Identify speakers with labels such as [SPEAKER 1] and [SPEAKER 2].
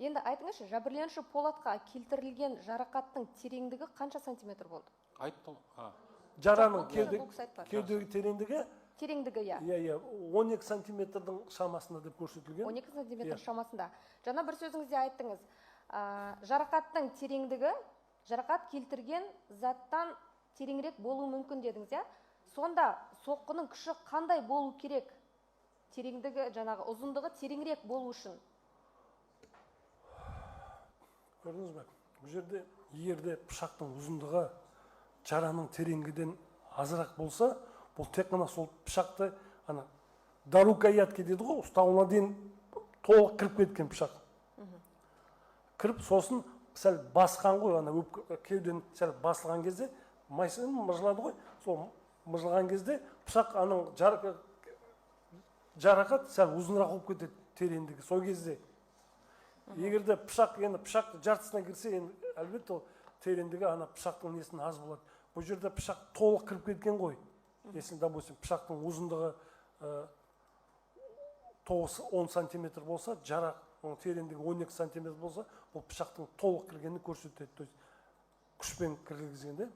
[SPEAKER 1] Енді айтыңызшы, жәбірленуші Полатқа келтірілген жарақаттың тереңдігі қанша сантиметр болды?
[SPEAKER 2] Айттым.
[SPEAKER 3] Жараның кеудегі тереңдігі?
[SPEAKER 1] Тереңдігі, иә.
[SPEAKER 3] Иә, 12 сантиметрдің шамасында деп көрсетілген.
[SPEAKER 1] 12 сантиметр шамасында. Жаңа бір сөзіңізде айттыңыз. Жарақаттың тереңдігі, жарақат келтірген заттан тереңірек болуы мүмкін дедіңіз, иә? Сонда соққының күші қандай болу керек? Тереңдігі, жаңағы ұзындығы тереңірек болу үшін.
[SPEAKER 3] Көрдіңіз бе? Бұл жерде егерде пышақтың ұзындығы жараның тереңгіден азырақ болса, бұл тек қана сол пышақты дарукаятке дейді ғой, ұстауына дейін толық кіріп кеткен пышақ. Кіріп, сосын сәл басқан ғой, кеуден сәл басылған кезде, майсын мыжылады ғой, сол мыжылған кезде пышақ жарақат сәл ұзынырақ болып кетеді тереңдігі. Сол кезде егерде пышақ жартысына кірсе, әлбетте ол тереңдігі пышақтың несін аз болады. Бұл жерде пышақ толық кіріп кеткен ғой. Если, допустим, пышақтың ұзындығы 10 сантиметр болса, тереңдігі 12 сантиметр болса, бұл пышақтың толық кіргенін көрсетеді. Күшпен кіргізгенде